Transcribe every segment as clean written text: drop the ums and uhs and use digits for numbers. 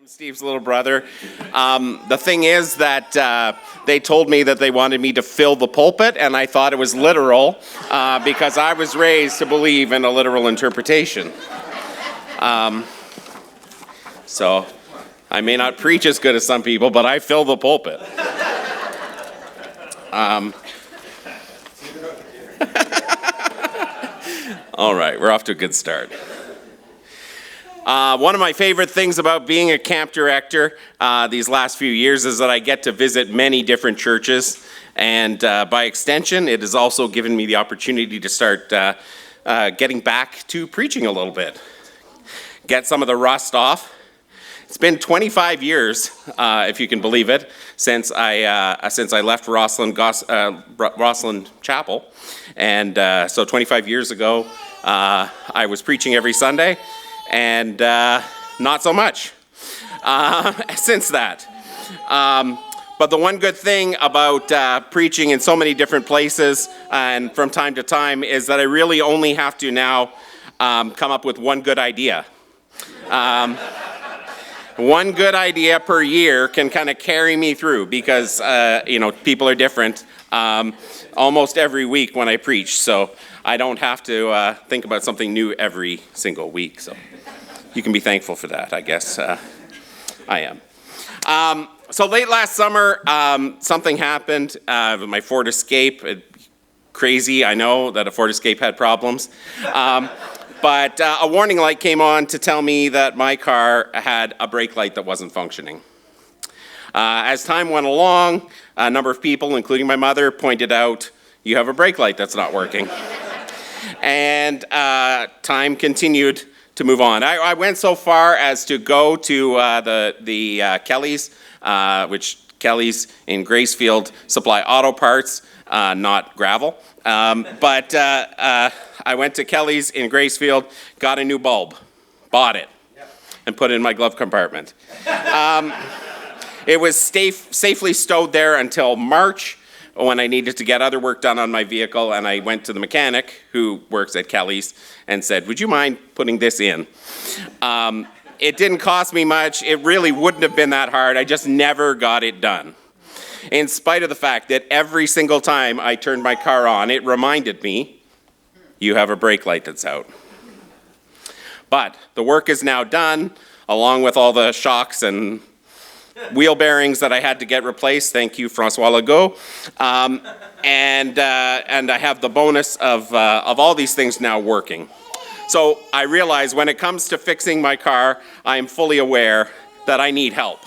Steve's little brother. The thing is that they told me that they wanted me to fill the pulpit, and I thought it was literal because I was raised to believe in a literal interpretation. So I may not preach as good as some people, but I fill the pulpit. All right, we're off to a good start. One of my favorite things about being a camp director these last few years is that I get to visit many different churches, and by extension, it has also given me the opportunity to start getting back to preaching a little bit, get some of the rust off. It's been 25 years, if you can believe it, since I left Rosslyn Chapel, and so 25 years ago, I was preaching every Sunday. And not so much since that. But the one good thing about preaching in so many different places and from time to time is that I really only have to now come up with one good idea. One good idea per year can kind of carry me through because, people are different almost every week when I preach. So I don't have to think about something new every single week. So you can be thankful for that, I guess. I am. So late last summer, something happened with my Ford Escape. Crazy, I know that a Ford Escape had problems. But a warning light came on to tell me that my car had a brake light that wasn't functioning. As time went along, a number of people, including my mother, pointed out, you have a brake light that's not working. And time continued to move on. I went so far as to go to the Kelly's, which Kelly's in Gracefield supply auto parts, not gravel. But I went to Kelly's in Gracefield, got a new bulb, bought it, and put it in my glove compartment. It was safely stowed there until March, when I needed to get other work done on my vehicle, and I went to the mechanic who works at Kelly's and said, would you mind putting this in? It didn't cost me much. It really wouldn't have been that hard. I just never got it done. In spite of the fact that every single time I turned my car on, it reminded me, you have a brake light that's out. But the work is now done, along with all the shocks and wheel bearings that I had to get replaced. Thank you, Francois Legault. And I have the bonus of all these things now working. So I realize when it comes to fixing my car, I am fully aware that I need help.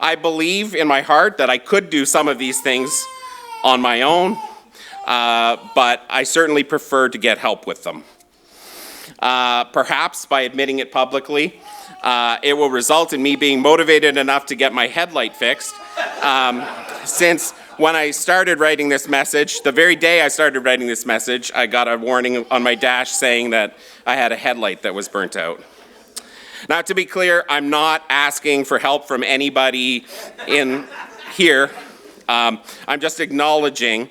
I believe in my heart that I could do some of these things on my own, but I certainly prefer to get help with them. Perhaps by admitting it publicly, it will result in me being motivated enough to get my headlight fixed. Since when I started writing this message, the very day I started writing this message, I got a warning on my dash saying that I had a headlight that was burnt out. Now, to be clear, I'm not asking for help from anybody in here. I'm just acknowledging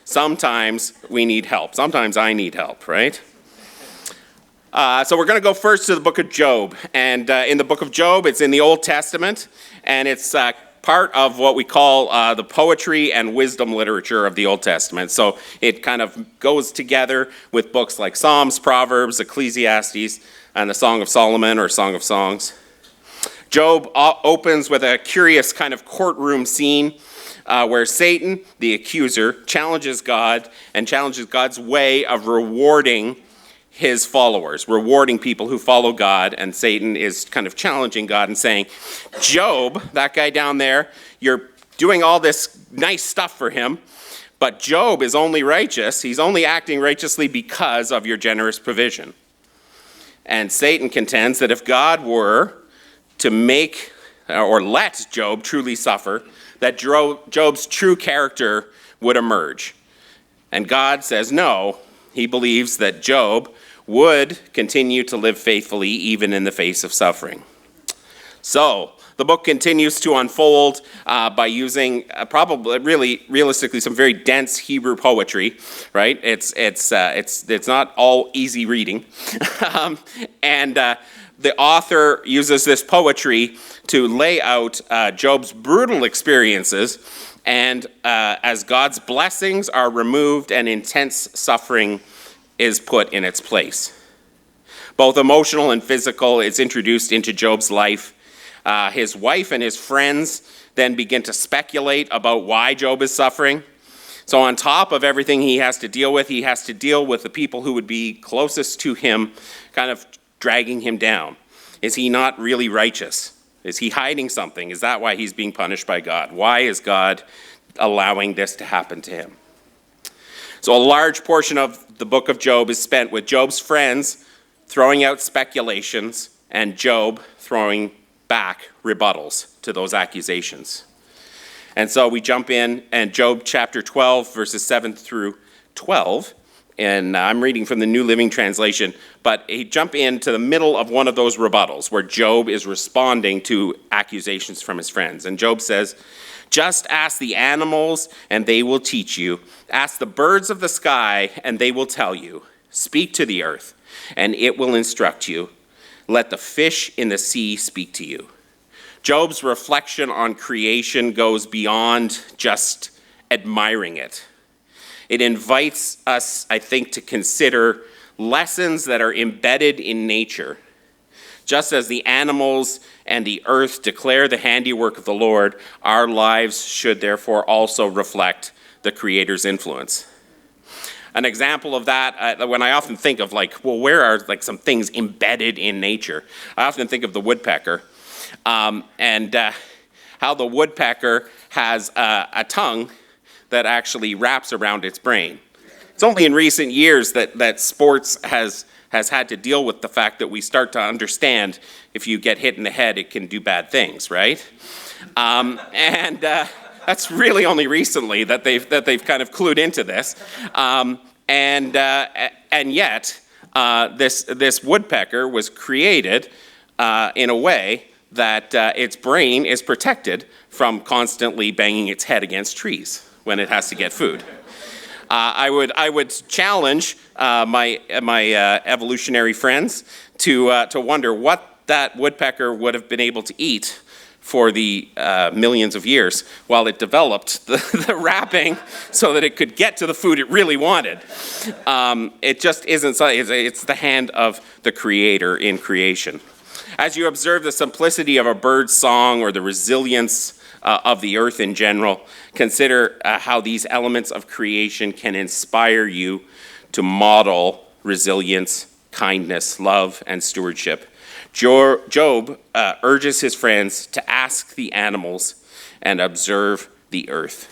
sometimes we need help. Sometimes I need help, right? So we're going to go first to the book of Job. And in the book of Job, it's in the Old Testament, and it's part of what we call the poetry and wisdom literature of the Old Testament. So it kind of goes together with books like Psalms, Proverbs, Ecclesiastes, and the Song of Solomon or Song of Songs. Job opens with a curious kind of courtroom scene where Satan, the accuser, challenges God and challenges God's way of rewarding his followers, rewarding people who follow God, and Satan is kind of challenging God and saying, Job, that guy down there, you're doing all this nice stuff for him, but Job is only righteous, he's only acting righteously because of your generous provision. And Satan contends that if God were to make or let Job truly suffer, that Job's true character would emerge. And God says no, he believes that Job would continue to live faithfully even in the face of suffering. So the book continues to unfold by using probably really realistically some very dense Hebrew poetry, right? It's not all easy reading, the author uses this poetry to lay out Job's brutal experiences, and as God's blessings are removed and intense suffering is put in its place. Both emotional and physical is introduced into Job's life. His wife and his friends then begin to speculate about why Job is suffering. So on top of everything he has to deal with, he has to deal with the people who would be closest to him, kind of dragging him down. Is he not really righteous? Is he hiding something? Is that why he's being punished by God? Why is God allowing this to happen to him? So a large portion of the book of Job is spent with Job's friends throwing out speculations and Job throwing back rebuttals to those accusations. And so we jump in, and Job chapter 12, verses 7 through 12, and I'm reading from the New Living Translation, but he jump into the middle of one of those rebuttals where Job is responding to accusations from his friends. And Job says, "Just ask the animals, and they will teach you. Ask the birds of the sky, and they will tell you. Speak to the earth, and it will instruct you. Let the fish in the sea speak to you." Job's reflection on creation goes beyond just admiring it. It invites us, I think, to consider lessons that are embedded in nature. Just as the animals and the earth declare the handiwork of the Lord, our lives should therefore also reflect the Creator's influence. An example of that, when I often think of where are some things embedded in nature? I often think of the woodpecker. And how the woodpecker has a tongue that actually wraps around its brain. It's only in recent years that sports has had to deal with the fact that we start to understand if you get hit in the head, it can do bad things, right? And that's really only recently that they've kind of clued into this. And yet, this woodpecker was created in a way that its brain is protected from constantly banging its head against trees when it has to get food. I would challenge my evolutionary friends to wonder what that woodpecker would have been able to eat for the millions of years while it developed the wrapping so that it could get to the food it really wanted. It just isn't. It's the hand of the Creator in creation. As you observe the simplicity of a bird's song or the resilience of the earth in general, consider how these elements of creation can inspire you to model resilience, kindness, love, and stewardship. Job urges his friends to ask the animals and observe the earth.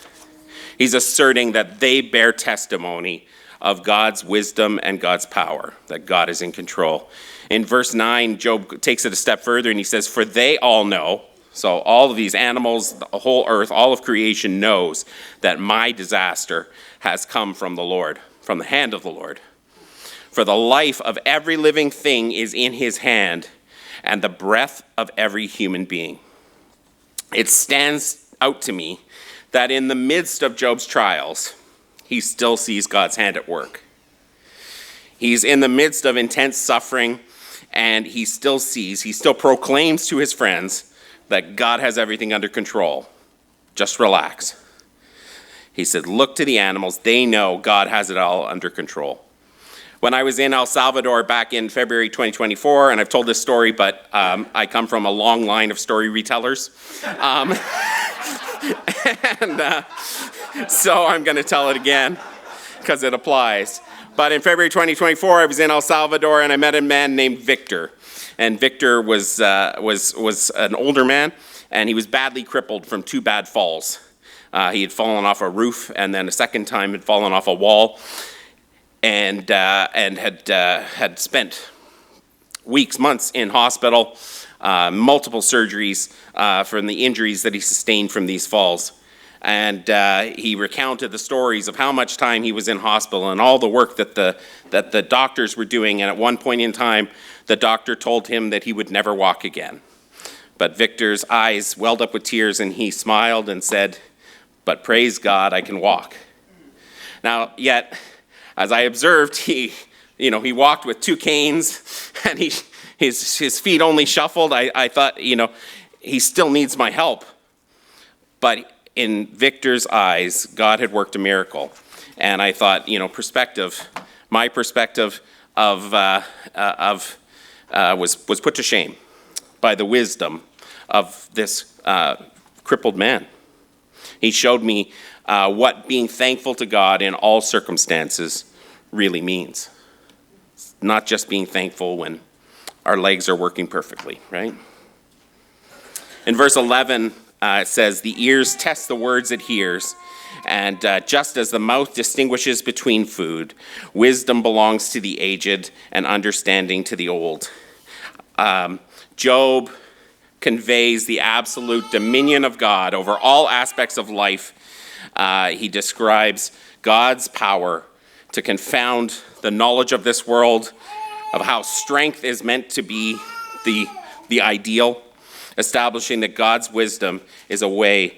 He's asserting that they bear testimony of God's wisdom and God's power, that God is in control. In verse 9, Job takes it a step further and he says, "For they all know," so all of these animals, the whole earth, all of creation knows that my disaster has come from the Lord, from the hand of the Lord. "For the life of every living thing is in his hand, and the breath of every human being." It stands out to me that in the midst of Job's trials, he still sees God's hand at work. He's in the midst of intense suffering, and he still proclaims to his friends that God has everything under control. Just relax. He said, look to the animals. They know God has it all under control. When I was in El Salvador back in February 2024, and I've told this story, but I come from a long line of story retellers. So I'm going to tell it again because it applies. But in February 2024, I was in El Salvador, and I met a man named Victor. And Victor was an older man, and he was badly crippled from 2 bad falls. He had fallen off a roof, and then a second time had fallen off a wall, and had spent weeks, months in hospital, multiple surgeries from the injuries that he sustained from these falls. And he recounted the stories of how much time he was in hospital and all the work that the doctors were doing. And at one point in time, the doctor told him that he would never walk again. But Victor's eyes welled up with tears, and he smiled and said, "But praise God, I can walk." Now, yet, as I observed, he walked with 2 canes, and his feet only shuffled, I thought, he still needs my help. But in Victor's eyes, God had worked a miracle. And I thought, my perspective was put to shame by the wisdom of this crippled man. He showed me what being thankful to God in all circumstances really means. It's not just being thankful when our legs are working perfectly, right? In verse 11, it says, "The ears test the words it hears, and just as the mouth distinguishes between food, wisdom belongs to the aged and understanding to the old." Job conveys the absolute dominion of God over all aspects of life. He describes God's power to confound the knowledge of this world, of how strength is meant to be the ideal, establishing that God's wisdom is a way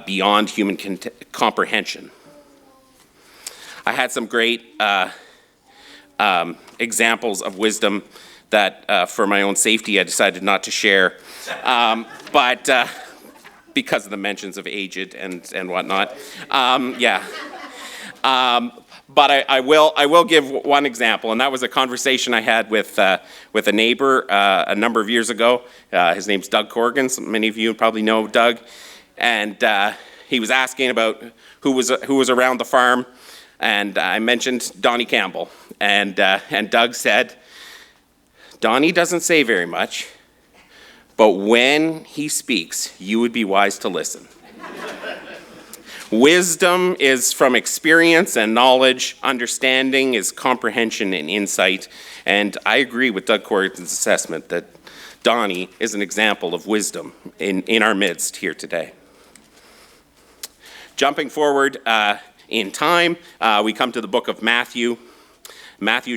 beyond human comprehension. I had some great examples of wisdom that, for my own safety, I decided not to share, but because of the mentions of aged and whatnot. But I will give one example, and that was a conversation I had with a neighbor a number of years ago. His name's Doug Corrigan. Many of you probably know Doug, and he was asking about who was around the farm, and I mentioned Donnie Campbell, and Doug said, "Donnie doesn't say very much, but when he speaks, you would be wise to listen." Wisdom is from experience and knowledge. Understanding is comprehension and insight. And I agree with Doug Corrigan's assessment that Donnie is an example of wisdom in our midst here today. Jumping forward in time, we come to the book of Matthew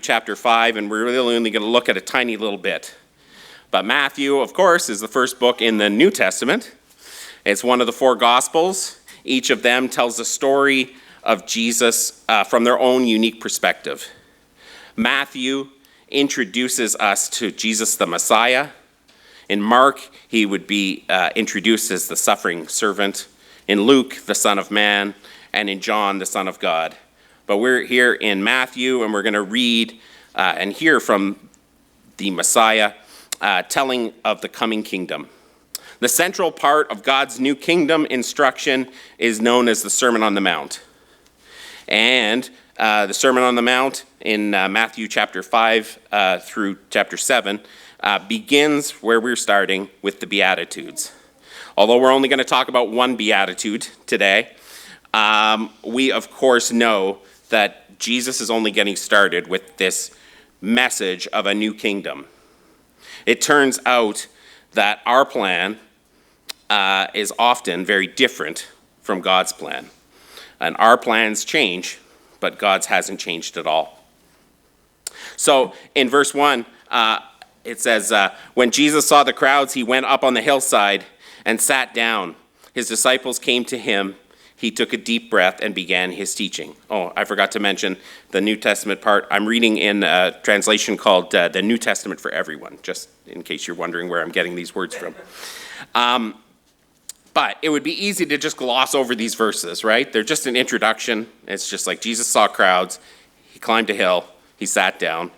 chapter 5, and we're really only going to look at a tiny little bit. But Matthew, of course, is the first book in the New Testament. It's one of the four Gospels. Each of them tells a story of Jesus from their own unique perspective. Matthew introduces us to Jesus the Messiah. In Mark, he would be introduced as the suffering servant. In Luke, the Son of Man. And in John, the Son of God. But we're here in Matthew, and we're going to read and hear from the Messiah telling of the coming kingdom. The central part of God's new kingdom instruction is known as the Sermon on the Mount. And the Sermon on the Mount in Matthew chapter 5 through chapter 7 begins where we're starting with the Beatitudes. Although we're only going to talk about one Beatitude today, we of course know that Jesus is only getting started with this message of a new kingdom. It turns out that our plan is often very different from God's plan. And our plans change, but God's hasn't changed at all. So in verse 1, it says, "When Jesus saw the crowds, he went up on the hillside and sat down. His disciples came to him. He took a deep breath and began his teaching." Oh, I forgot to mention the New Testament part. I'm reading in a translation called the New Testament for Everyone, just in case you're wondering where I'm getting these words from. But it would be easy to just gloss over these verses, right? They're just an introduction. It's just like Jesus saw crowds. He climbed a hill. He sat down.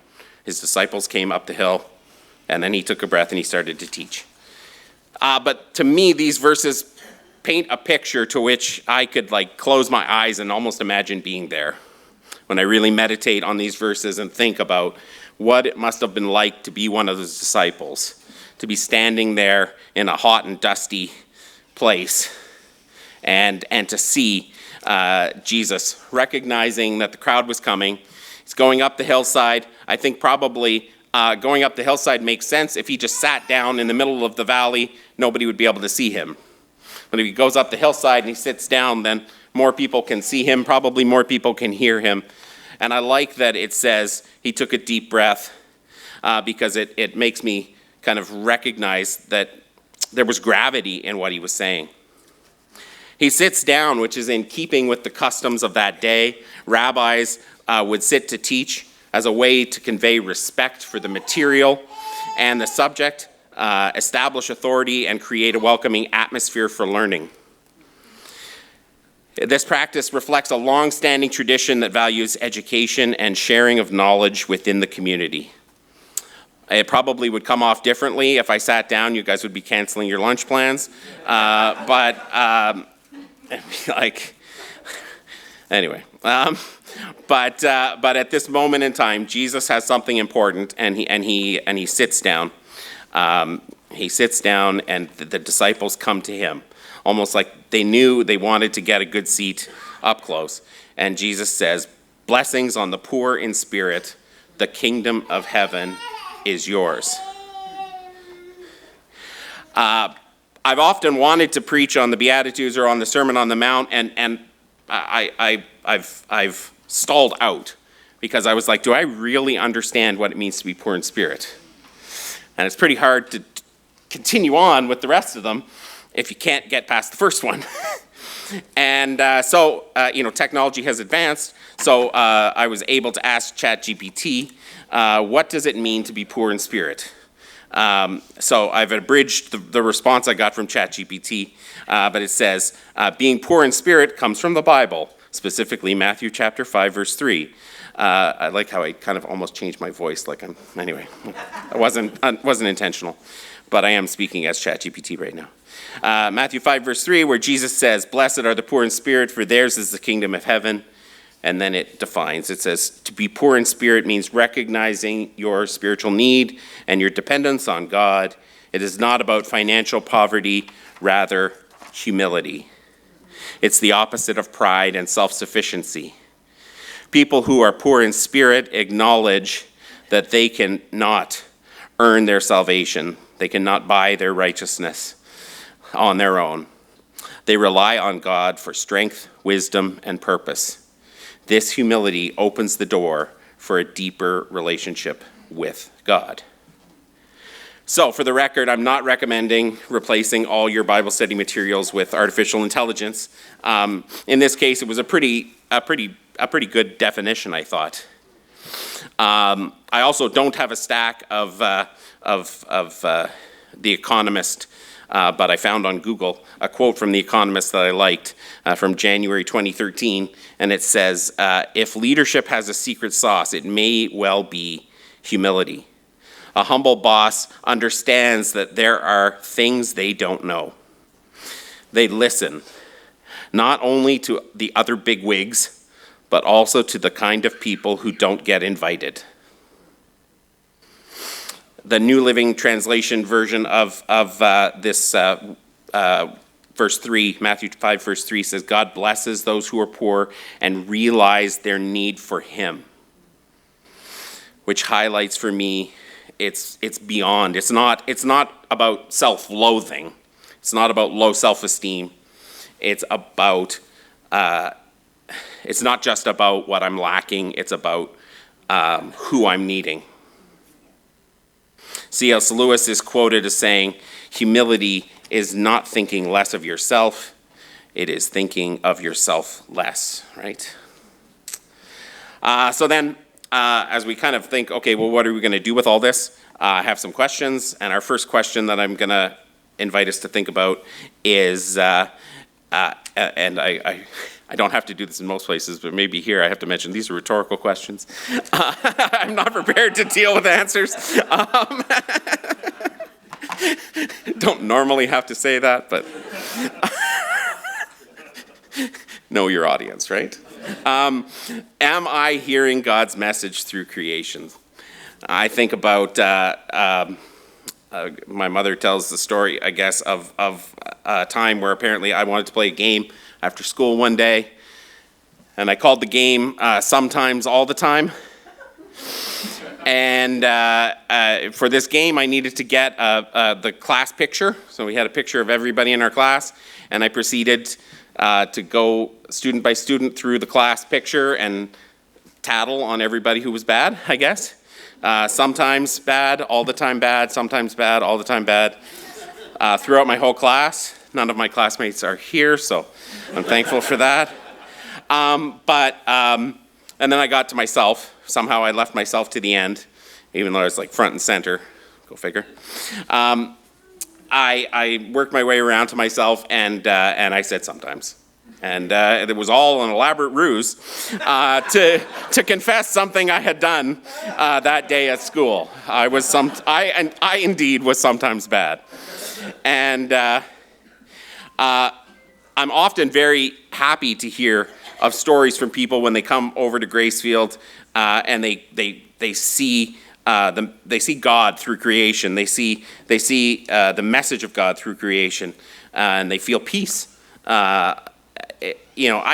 His disciples came up the hill. And then he took a breath and he started to teach. But to me, these verses paint a picture to which I could close my eyes and almost imagine being there. When I really meditate on these verses and think about what it must have been like to be one of those disciples, to be standing there in a hot and dusty place and to see Jesus recognizing that the crowd was coming. He's going up the hillside. I think probably going up the hillside makes sense. If he just sat down in the middle of the valley, nobody would be able to see him. But if he goes up the hillside and he sits down, then more people can see him, probably more people can hear him. And I like that it says he took a deep breath because it makes me kind of recognize that there was gravity in what he was saying. He sits down, which is in keeping with the customs of that day. Rabbis would sit to teach as a way to convey respect for the material and the subject, establish authority, and create a welcoming atmosphere for learning. This practice reflects a long-standing tradition that values education and sharing of knowledge within the community. It probably would come off differently if I sat down. You guys would be canceling your lunch plans. Anyway. But at this moment in time, Jesus has something important, and he sits down. He sits down, and the disciples come to him, almost like they knew they wanted to get a good seat up close. And Jesus says, "Blessings on the poor in spirit, the kingdom of heaven is yours." I've often wanted to preach on the Beatitudes or on the Sermon on the Mount, and I've stalled out because I was like, do I really understand what it means to be poor in spirit? And it's pretty hard to continue on with the rest of them if you can't get past the first one. And so technology has advanced, so I was able to ask ChatGPT, what does it mean to be poor in spirit? So I've abridged the response I got from ChatGPT, but it says, being poor in spirit comes from the Bible, specifically Matthew chapter 5, verse 3. I like how I kind of almost changed my voice, anyway, it wasn't intentional, but I am speaking as ChatGPT right now. Matthew 5, verse 3, where Jesus says, "Blessed are the poor in spirit, for theirs is the kingdom of heaven." And then it defines, it says, to be poor in spirit means recognizing your spiritual need and your dependence on God. It is not about financial poverty, rather humility. It's the opposite of pride and self-sufficiency. People who are poor in spirit acknowledge that they cannot earn their salvation. They cannot buy their righteousness on their own. They rely on God for strength, wisdom, and purpose. This humility opens the door for a deeper relationship with God. So, for the record, I'm not recommending replacing all your Bible study materials with artificial intelligence. In this case, it was a pretty good definition, I thought. I also don't have a stack of The Economist, but I found on Google a quote from The Economist that I liked from January 2013, and it says, if leadership has a secret sauce, it may well be humility. A humble boss understands that there are things they don't know. They listen, not only to the other bigwigs, but also to the kind of people who don't get invited. The New Living Translation version of this verse 3, Matthew 5, verse 3 says, God blesses those who are poor and realize their need for him, which highlights for me it's beyond. It's not about self-loathing. It's not about low self-esteem. It's not just about what I'm lacking. It's about who I'm needing. C.S. Lewis is quoted as saying, humility is not thinking less of yourself, it is thinking of yourself less, right? So then, as we kind of think, okay, well, what are we going to do with all this? I have some questions, and our first question that I'm going to invite us to think about is, and I don't have to do this in most places, but maybe here I have to mention these are rhetorical questions. I'm not prepared to deal with answers. Don't normally have to say that, but know your audience, right? Am I hearing God's message through creation? I think about, my mother tells the story, I guess, of a time where apparently I wanted to play a game after school one day, and I called the game Sometimes All the Time. And for this game, I needed to get the class picture. So we had a picture of everybody in our class, and I proceeded to go student by student through the class picture and tattle on everybody who was bad, I guess. Sometimes bad, all the time bad, sometimes bad, all the time bad. Throughout my whole class, none of my classmates are here, so I'm thankful for that. And then I got to myself. Somehow I left myself to the end, even though I was like front and center, Go figure. I worked my way around to myself, and I said sometimes. And it was all an elaborate ruse to confess something I had done that day at school. I indeed was sometimes bad. And I'm often very happy to hear of stories from people when they come over to Gracefield and they see God through creation. They see the message of God through creation, and they feel peace. I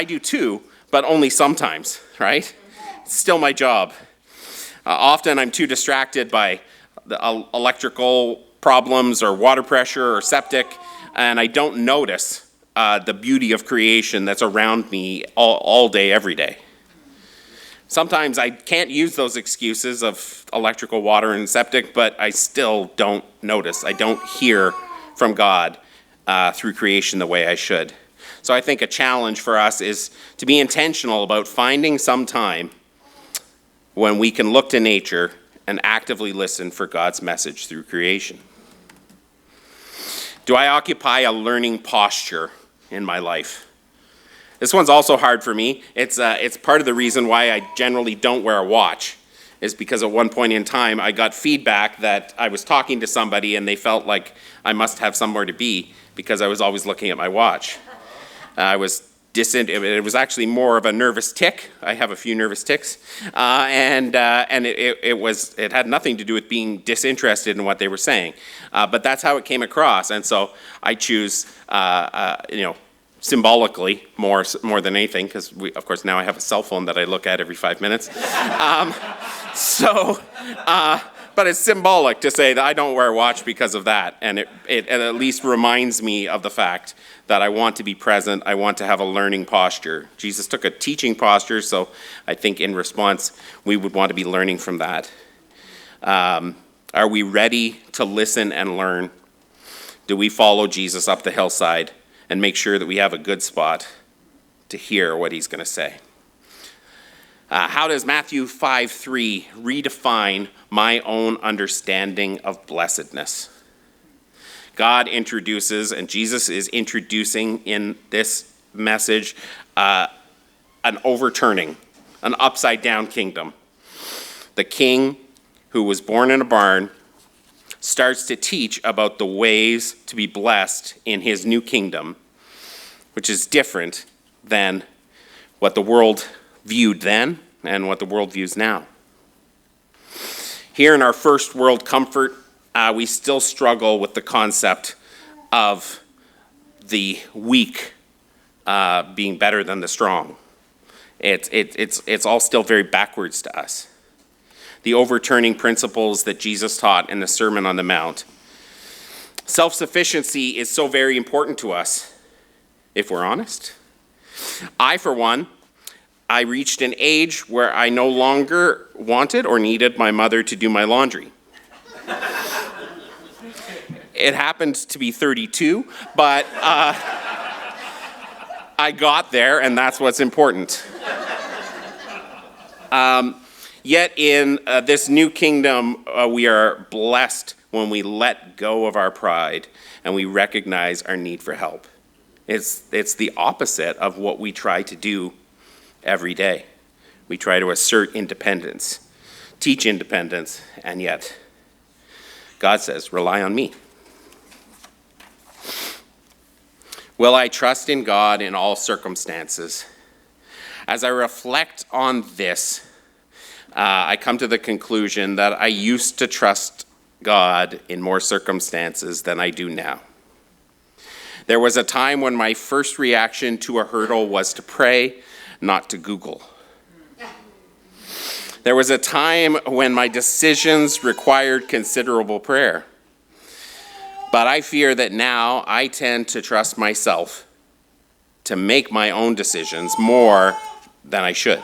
do too, but only sometimes, right? It's still my job. Often I'm too distracted by the electrical problems or water pressure or septic, and I don't notice the beauty of creation that's around me all day, every day. Sometimes I can't use those excuses of electrical, water, and septic, but I still don't notice. I don't hear from God through creation the way I should. So I think a challenge for us is to be intentional about finding some time when we can look to nature and actively listen for God's message through creation. Do I occupy a learning posture in my life? This one's also hard for me. It's part of the reason why I generally don't wear a watch, is because at one point in time I got feedback that I was talking to somebody and they felt like I must have somewhere to be because I was always looking at my watch. It was actually more of a nervous tic. I have a few nervous tics, and it had nothing to do with being disinterested in what they were saying, but that's how it came across, and so I choose, symbolically more than anything, because of course now I have a cell phone that I look at every 5 minutes, but it's symbolic to say that I don't wear a watch because of that, and it at least reminds me of the fact that I want to be present, I want to have a learning posture. Jesus took a teaching posture, so I think in response, we would want to be learning from that. Are we ready to listen and learn? Do we follow Jesus up the hillside and make sure that we have a good spot to hear what he's going to say? How does Matthew 5:3 redefine my own understanding of blessedness? God introduces, and Jesus is introducing in this message, an overturning, an upside-down kingdom. The king who was born in a barn starts to teach about the ways to be blessed in his new kingdom, which is different than what the world viewed then and what the world views now. Here in our first world comfort, we still struggle with the concept of the weak being better than the strong. It's all still very backwards to us. The overturning principles that Jesus taught in the Sermon on the Mount. Self-sufficiency is so very important to us, if we're honest. For one, I reached an age where I no longer wanted or needed my mother to do my laundry. It happened to be 32, but I got there, and that's what's important. Yet in this new kingdom, we are blessed when we let go of our pride and we recognize our need for help. It's the opposite of what we try to do every day. We try to assert independence, teach independence, and yet God says, rely on me. Will I trust in God in all circumstances? As I reflect on this, I come to the conclusion that I used to trust God in more circumstances than I do now. There was a time when my first reaction to a hurdle was to pray, not to Google. There was a time when my decisions required considerable prayer. But I fear that now I tend to trust myself to make my own decisions more than I should.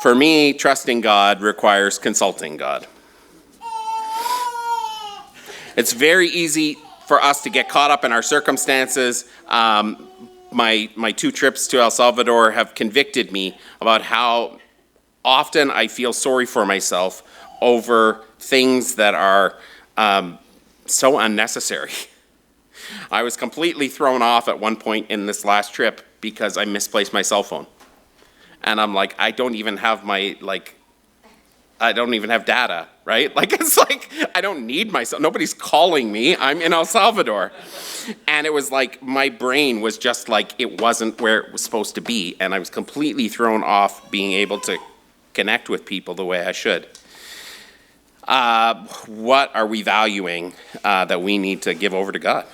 For me, trusting God requires consulting God. It's very easy for us to get caught up in our circumstances. My 2 trips to El Salvador have convicted me about how often I feel sorry for myself over things that are so unnecessary. I was completely thrown off at one point in this last trip because I misplaced my cell phone. And I'm like, I don't even have data, right? Like, it's like, I don't need my cell, nobody's calling me, I'm in El Salvador. And it was like, my brain was just like, it wasn't where it was supposed to be. And I was completely thrown off being able to connect with people the way I should. What are we valuing that we need to give over to God?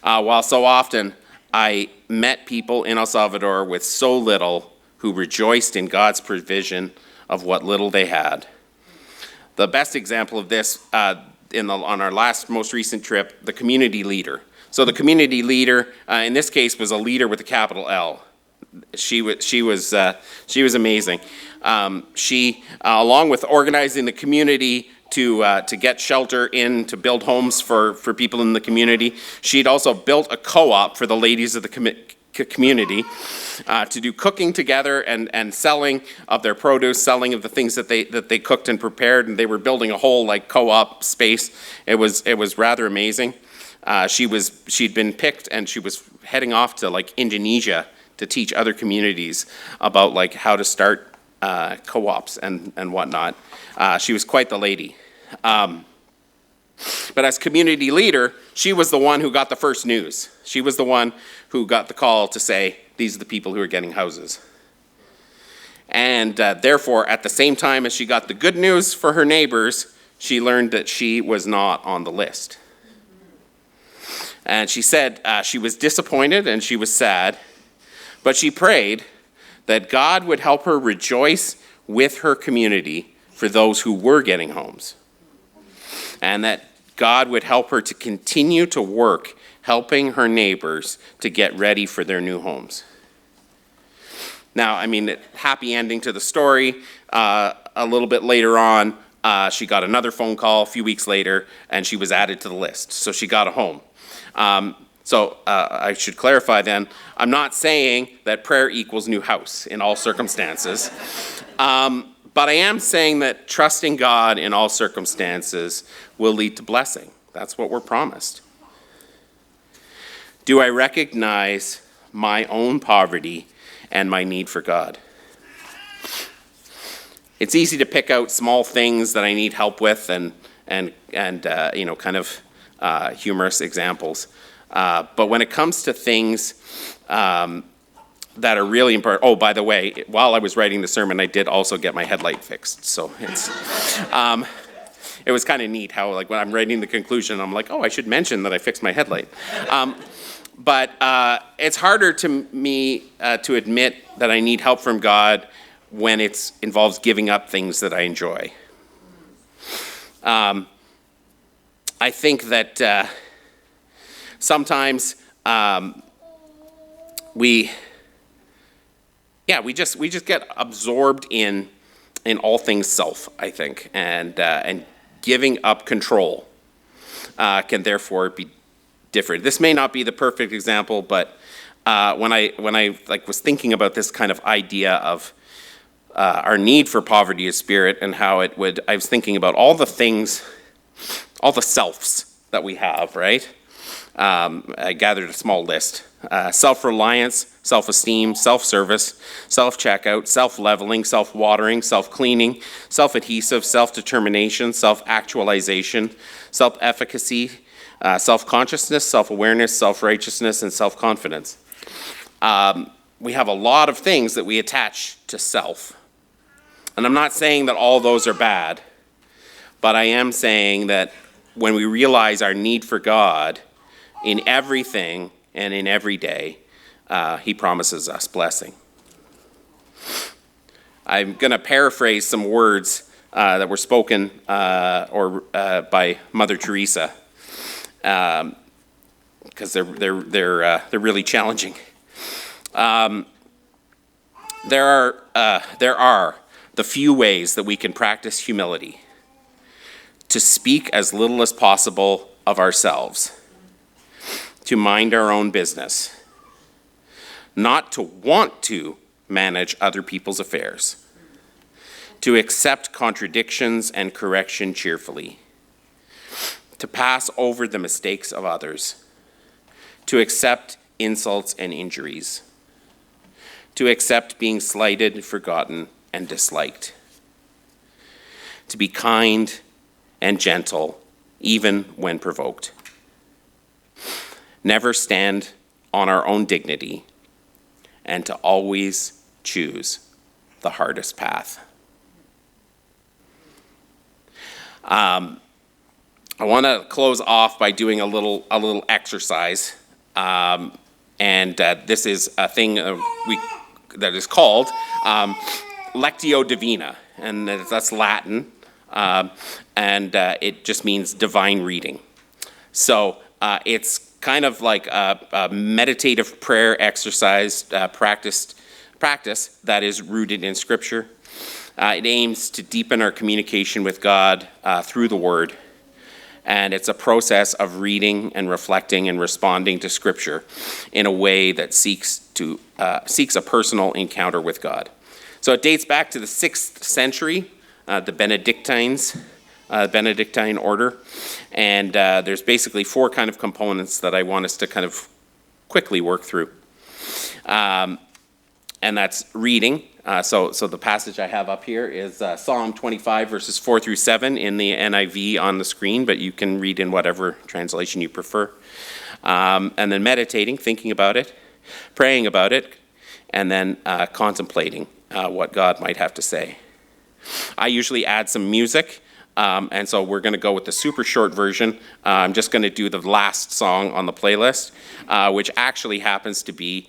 While so often I met people in El Salvador with so little who rejoiced in God's provision of what little they had. The best example of this on our most recent trip, the community leader. So the community leader, in this case, was a leader with a capital L. She was amazing. She, along with organizing the community to get shelter in, to build homes for people in the community, she'd also built a co-op for the ladies of the community to do cooking together and selling of their produce, selling of the things that they cooked and prepared, and they were building a whole like co-op space. It was rather amazing. She'd been picked, and she was heading off to like Indonesia to teach other communities about like how to start co-ops and whatnot. She was quite the lady. But as community leader, she was the one who got the first news. She was the one who got the call to say, these are the people who are getting houses. And therefore, at the same time as she got the good news for her neighbors, she learned that she was not on the list. And she said she was disappointed and she was sad, but she prayed that God would help her rejoice with her community for those who were getting homes. And that God would help her to continue to work helping her neighbors to get ready for their new homes. Now, I mean, happy ending to the story. A little bit later on, she got another phone call a few weeks later, and she was added to the list. So she got a home. So I should clarify then, I'm not saying that prayer equals new house in all circumstances. But I am saying that trusting God in all circumstances will lead to blessing. That's what we're promised. Do I recognize my own poverty and my need for God? It's easy to pick out small things that I need help with and kind of humorous examples. But when it comes to things that are really important. Oh, by the way, while I was writing the sermon, I did also get my headlight fixed. So it was kind of neat how, like, when I'm writing the conclusion, I'm like, oh, I should mention that I fixed my headlight. But it's harder to me to admit that I need help from God when it involves giving up things that I enjoy. I think that sometimes we just get absorbed in all things self, I think, and giving up control can therefore be different. This may not be the perfect example, but when I was thinking about this kind of idea of our need for poverty of spirit and how I was thinking about all the things, all the selves that we have, right? I gathered a small list. Self-reliance, self-esteem, self-service, self-checkout, self-leveling, self-watering, self-cleaning, self-adhesive, self-determination, self-actualization, self-efficacy, self-consciousness, self-awareness, self-righteousness, and self-confidence. We have a lot of things that we attach to self. And I'm not saying that all those are bad, but I am saying that when we realize our need for God in everything and in every day, he promises us blessing. I'm going to paraphrase some words that were spoken by Mother Teresa, because they're really challenging. There are the few ways that we can practice humility: to speak as little as possible of ourselves, to mind our own business, not to want to manage other people's affairs, to accept contradictions and correction cheerfully, to pass over the mistakes of others, to accept insults and injuries, to accept being slighted, forgotten, and disliked, to be kind and gentle, even when provoked. Never stand on our own dignity, and to always choose the hardest path. I want to close off by doing a little exercise, and this is a thing that is called Lectio Divina, and that's Latin, and it just means divine reading. So it's kind of like a meditative prayer exercise practice that is rooted in Scripture. It aims to deepen our communication with God through the Word, and it's a process of reading and reflecting and responding to Scripture in a way that seeks a personal encounter with God. So it dates back to the 6th century, the Benedictine order, and there's basically 4 kind of components that I want us to kind of quickly work through. And that's reading. So the passage I have up here is Psalm 25, verses 4 through 7 in the NIV on the screen, but you can read in whatever translation you prefer. And then meditating, thinking about it, praying about it, and then contemplating what God might have to say. I usually add some music, and so we're going to go with the super short version. I'm just going to do the last song on the playlist, which actually happens to be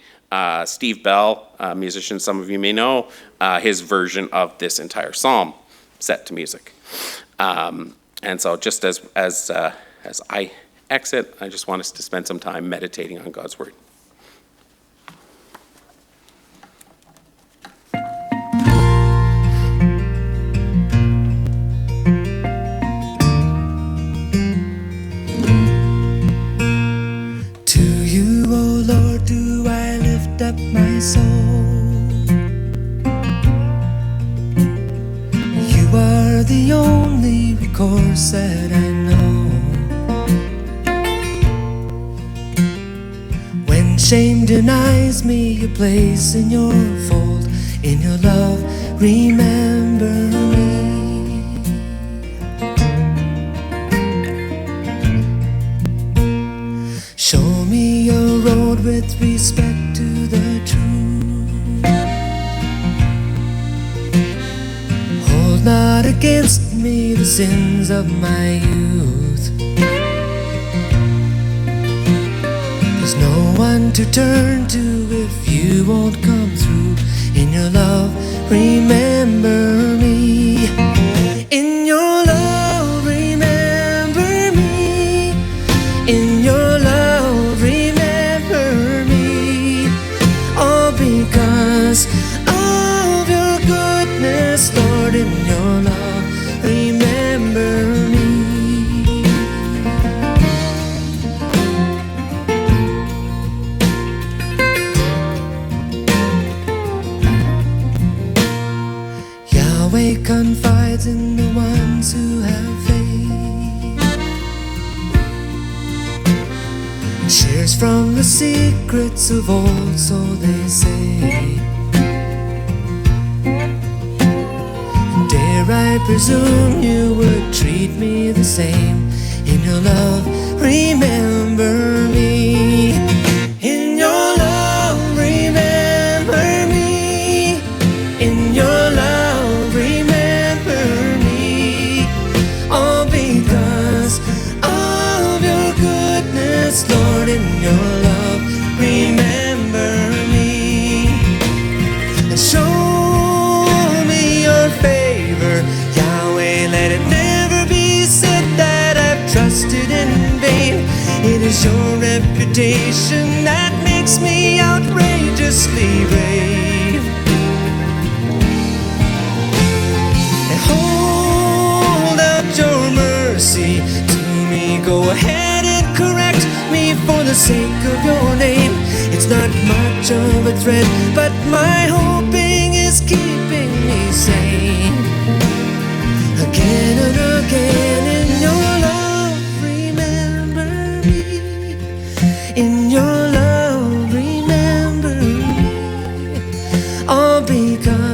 Steve Bell, a musician some of you may know, his version of this entire psalm set to music. And so just as I exit, I just want us to spend some time meditating on God's word. Up my soul, you are the only recourse that I know. When shame denies me a place in your fold, in your love, remember me. Show me your road with respect to the truth. Hold not against me the sins of my youth. There's no one to turn to if you won't come through. In your love, remember me. In your love, remember me. In your love, remember me. All because of your goodness, Lord. In your love, remember me. Yahweh confides in the ones who have faith, and shares from the secrets of old, so they say. And dare I presume you would treat me the same. In your love, remember me. In your love, remember me. In your love, remember me. All because of your goodness, Lord. In your love, remember me. And show me your favor, Yahweh. Let it never be said that I've trusted in vain. It is your reputation that makes me outrageously brave. And hold out your mercy to me. Go ahead and correct me for the sake of your name. It's not much of a threat, but my hoping is keeping me sane. be kind.